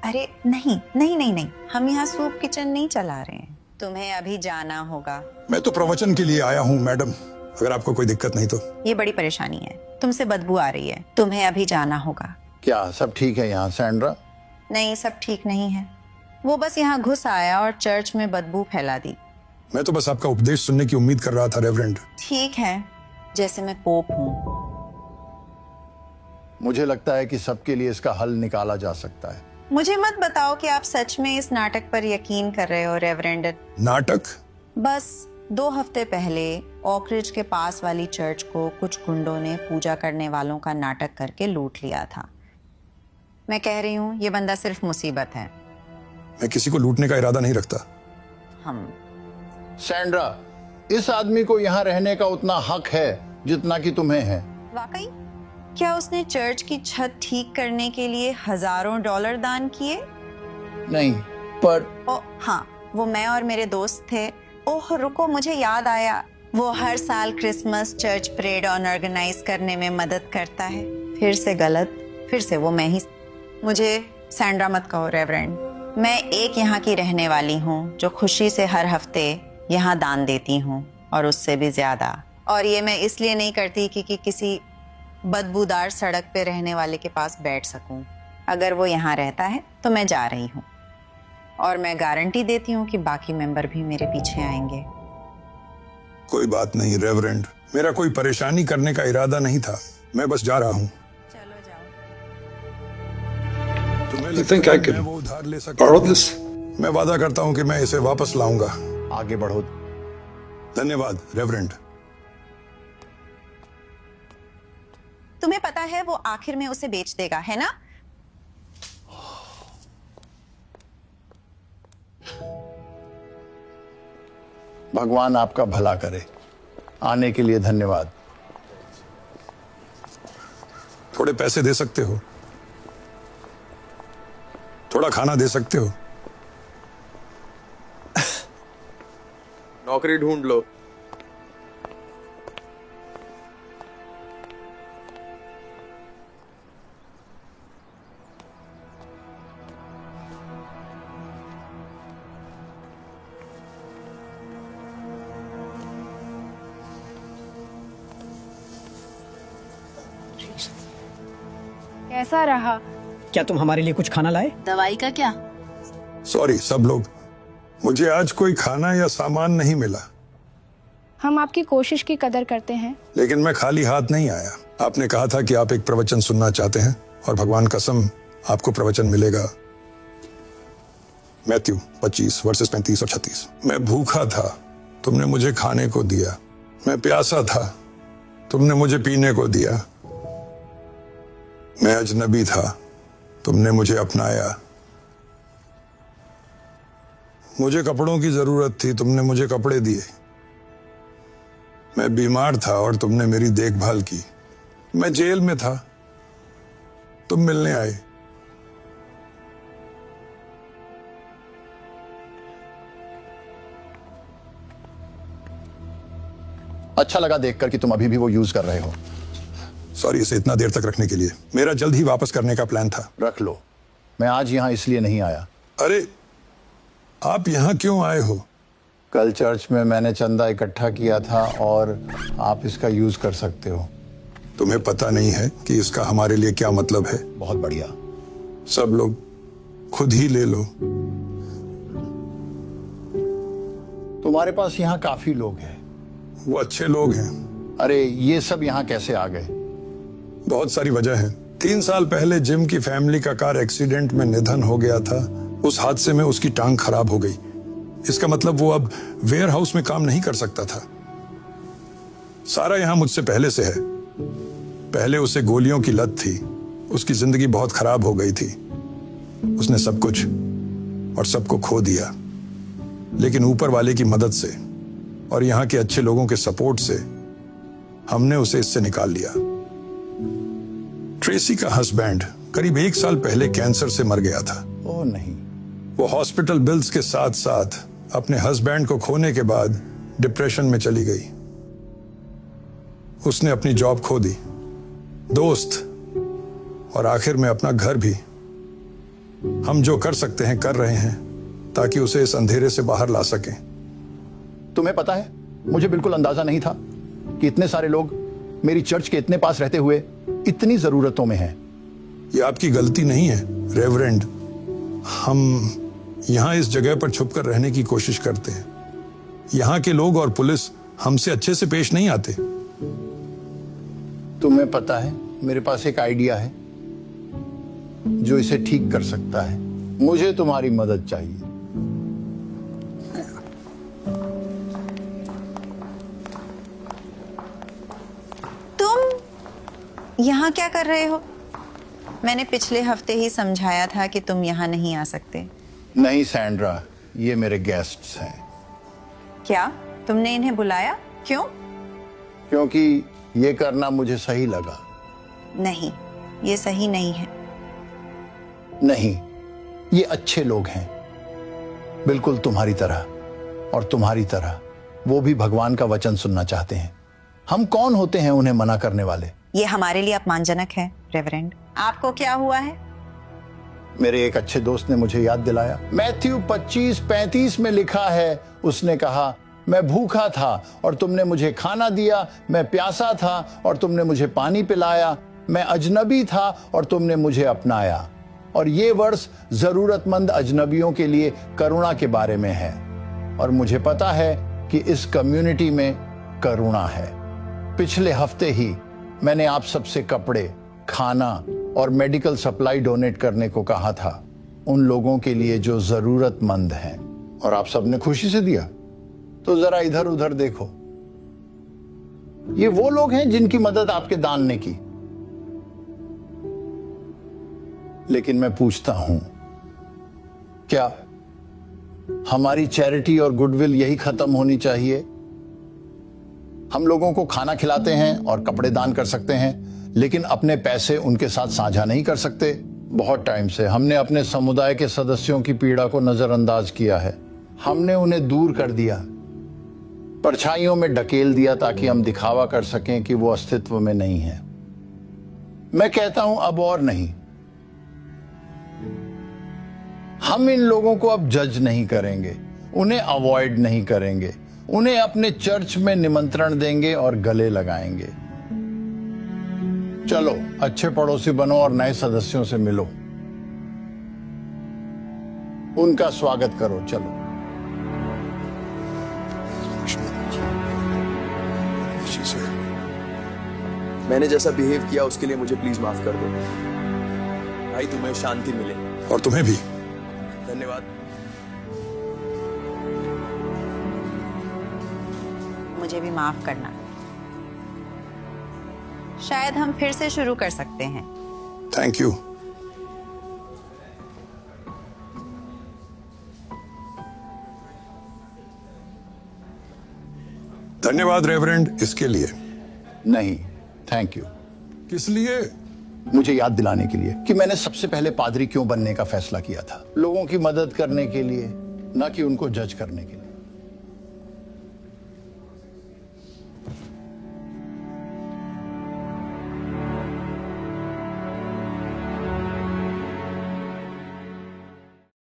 अरे नहीं नहीं नहीं नहीं, हम यहाँ सूप किचन नहीं चला रहे हैं। तुम्हें अभी जाना होगा। मैं तो प्रवचन के लिए आया हूँ मैडम, अगर आपको कोई दिक्कत नहीं तो। ये बड़ी परेशानी है, तुमसे बदबू आ रही है, तुम्हें अभी जाना होगा। क्या सब ठीक है यहाँ सैंड्रा? नहीं, सब ठीक नहीं है। वो बस यहाँ घुस आया और चर्च में बदबू फैला दी। मैं तो बस आपका उपदेश सुनने की उम्मीद कर रहा था रेवरेंड। ठीक है, जैसे मैं पोप हूँ। मुझे लगता है कि सबके लिए इसका हल निकाला जा सकता है। मुझे मत बताओ कि आप सच में इस नाटक पर यकीन कर रहे हो रेवरेंड। नाटक? बस 2 हफ्ते पहले ऑकरिज के पास वाली चर्च को कुछ गुंडों ने पूजा करने वालों का नाटक करके लूट लिया था। मैं कह रही हूँ ये बंदा सिर्फ मुसीबत है। मैं किसी को लूटने का इरादा नहीं रखता। हम सैंड्रा, इस आदमी को यहाँ रहने का उतना हक है जितना कि तुम्हें है। वाकई? क्या उसने चर्च की छत ठीक करने के लिए हजारों डॉलर दान किए? नहीं, पर ओ हाँ, वो मैं और मेरे दोस्त थे। ओह रुको, मुझे याद आया, वो हर साल क्रिसमस चर्च परेड ऑर्गेनाइज करने में मदद करता है। फिर से गलत, फिर से वो मैं ही। मुझे सैंड्रा मत कहो रेवरेंड। मैं एक यहाँ की रहने वाली हूँ जो खुशी से हर हफ्ते यहाँ दान देती हूँ, और उससे भी ज्यादा। और ये मैं इसलिए नहीं करती कि किसी बदबूदार सड़क पे रहने वाले के पास बैठ सकूं। अगर वो यहाँ रहता है तो मैं जा रही हूँ, और मैं गारंटी देती हूँ कि बाकी मेंबर भी मेरे पीछे आएंगे। कोई बात नहीं रेवरेंड, मेरा कोई परेशानी करने का इरादा नहीं था, मैं बस जा रहा हूँ। चलो जाओ। तुम्हें You लगता think है I could मैं वो उधार ले सकता borrow हूँ? this? मैं वादा करता हूँ कि मैं इसे वापस लाऊंगा। आगे बढ़ो। धन्यवाद रेवरेंड। तुम्हें पता है वो आखिर में उसे बेच देगा, है ना? भगवान आपका भला करे। आने के लिए धन्यवाद। थोड़े पैसे दे सकते हो? थोड़ा खाना दे सकते हो? नौकरी ढूंढ लो। कैसा रहा? क्या तुम हमारे लिए कुछ खाना लाए? दवाई का क्या? सॉरी सब लोग, मुझे आज कोई खाना या सामान नहीं मिला। हम आपकी कोशिश की कदर करते हैं। लेकिन मैं खाली हाथ नहीं आया। आपने कहा था कि आप एक प्रवचन सुनना चाहते हैं, और भगवान कसम आपको प्रवचन मिलेगा। मैथ्यू 25 वर्सेस 35 और 36। मैं भूखा था, तुमने मुझे खाने को दिया। मैं प्यासा था, तुमने मुझे पीने को दिया। मैं अजनबी था, तुमने मुझे अपनाया। मुझे कपड़ों की जरूरत थी, तुमने मुझे कपड़े दिए। मैं बीमार था और तुमने मेरी देखभाल की। मैं जेल में था, तुम मिलने आए। अच्छा लगा देखकर कि तुम अभी भी वो यूज कर रहे हो। सॉरी इसे इतना देर तक रखने के लिए। मेरा जल्द ही वापस करने का प्लान था। रख लो। मैं आज यहाँ इसलिए नहीं आया। अरे आप यहाँ क्यों आए हो? कल चर्च में मैंने चंदा इकट्ठा किया था और आप इसका यूज कर सकते हो। तुम्हें पता नहीं है कि इसका हमारे लिए क्या मतलब है? बहुत बढ़िया। सब लोग खुद ही ले लो। तुम्हारे पास यहाँ काफी लोग हैं। वो अच्छे लोग हैं। अरे ये सब यहाँ कैसे आ गए? बहुत सारी वजह है। 3 साल पहले जिम की फैमिली का कार एक्सीडेंट में निधन हो गया था। उस हादसे में उसकी टांग खराब हो गई। इसका मतलब वो अब वेयर हाउस में काम नहीं कर सकता था। सारा यहाँ मुझसे पहले से है। पहले उसे गोलियों की लत थी, उसकी जिंदगी बहुत खराब हो गई थी। उसने सब कुछ और सबको खो दिया, लेकिन ऊपर वाले की मदद से और यहाँ के अच्छे लोगों के सपोर्ट से हमने उसे इससे निकाल लिया। ट्रेसी का हस्बैंड करीब 1 साल पहले कैंसर से मर गया था। ओह नहीं। वो हॉस्पिटल बिल्स के साथ साथ अपने हस्बैंड को खोने के बाद डिप्रेशन में चली गई। उसने अपनी जॉब खो दी, दोस्त और आखिर में अपना घर भी। हम जो कर सकते हैं कर रहे हैं ताकि उसे इस अंधेरे से बाहर ला सकें। तुम्हें पता है, मुझे बिल्कुल अंदाजा नहीं था कि इतने सारे लोग मेरी चर्च के इतने पास रहते हुए इतनी जरूरतों में हैं। ये आपकी गलती नहीं है रेवरेंड। हम यहाँ इस जगह पर छुपकर रहने की कोशिश करते हैं। यहाँ के लोग और पुलिस हमसे अच्छे से पेश नहीं आते। तुम्हें पता है, मेरे पास एक आइडिया है जो इसे ठीक कर सकता है। मुझे तुम्हारी मदद चाहिए। तुम यहाँ क्या कर रहे हो? मैंने पिछले हफ्ते ही समझाया था कि तुम यहाँ नहीं आ सकते। नहीं सैंड्रा, ये मेरे गेस्ट्स हैं। क्या तुमने इन्हें बुलाया? क्यों? क्योंकि ये करना मुझे सही लगा। नहीं, ये सही नहीं है। नहीं, ये अच्छे लोग हैं, बिल्कुल तुम्हारी तरह। और तुम्हारी तरह वो भी भगवान का वचन सुनना चाहते हैं। हम कौन होते हैं उन्हें मना करने वाले? ये हमारे लिए अपमानजनक है रेवरेंड। आपको क्या हुआ है? मेरे एक अच्छे दोस्त ने मुझे याद दिलाया। मैथ्यू 25:35 में लिखा है, उसने कहा, मैं भूखा था और तुमने मुझे खाना दिया, मैं प्यासा था और तुमने मुझे पानी पिलाया, मैं अजनबी था और तुमने मुझे अपनाया। और ये वर्ष जरूरतमंद अजनबियों के लिए करुणा के बारे में है। और मुझे पता है कि इस कम्युनिटी में करुणा है। पिछले हफ्ते ही मैंने आप सबसे कपड़े, खाना और मेडिकल सप्लाई डोनेट करने को कहा था, उन लोगों के लिए जो जरूरतमंद हैं। और आप सबने खुशी से दिया। तो जरा इधर उधर देखो, ये वो लोग हैं जिनकी मदद आपके दान ने की। लेकिन मैं पूछता हूं, क्या हमारी चैरिटी और गुडविल यही खत्म होनी चाहिए? हम लोगों को खाना खिलाते हैं और कपड़े दान कर सकते हैं, लेकिन अपने पैसे उनके साथ साझा नहीं कर सकते। बहुत टाइम से हमने अपने समुदाय के सदस्यों की पीड़ा को नजरअंदाज किया है। हमने उन्हें दूर कर दिया, परछाइयों में ढकेल दिया ताकि हम दिखावा कर सकें कि वो अस्तित्व में नहीं है। मैं कहता हूं, अब और नहीं। हम इन लोगों को अब जज नहीं करेंगे, उन्हें अवॉइड नहीं करेंगे, उन्हें अपने चर्च में निमंत्रण देंगे और गले लगाएंगे। चलो, अच्छे पड़ोसी बनो और नए सदस्यों से मिलो, उनका स्वागत करो। चलो। मैंने जैसा बिहेव किया उसके लिए मुझे प्लीज माफ कर दो। भाई, तुम्हें शांति मिले। और तुम्हें भी। धन्यवाद। मुझे भी माफ करना। शायद हम फिर से शुरू कर सकते हैं। Thank you. धन्यवाद रेवरेंड इसके लिए। नहीं, थैंक यू। किस लिए? मुझे याद दिलाने के लिए कि मैंने सबसे पहले पादरी क्यों बनने का फैसला किया था। लोगों की मदद करने के लिए, ना कि उनको जज करने के लिए।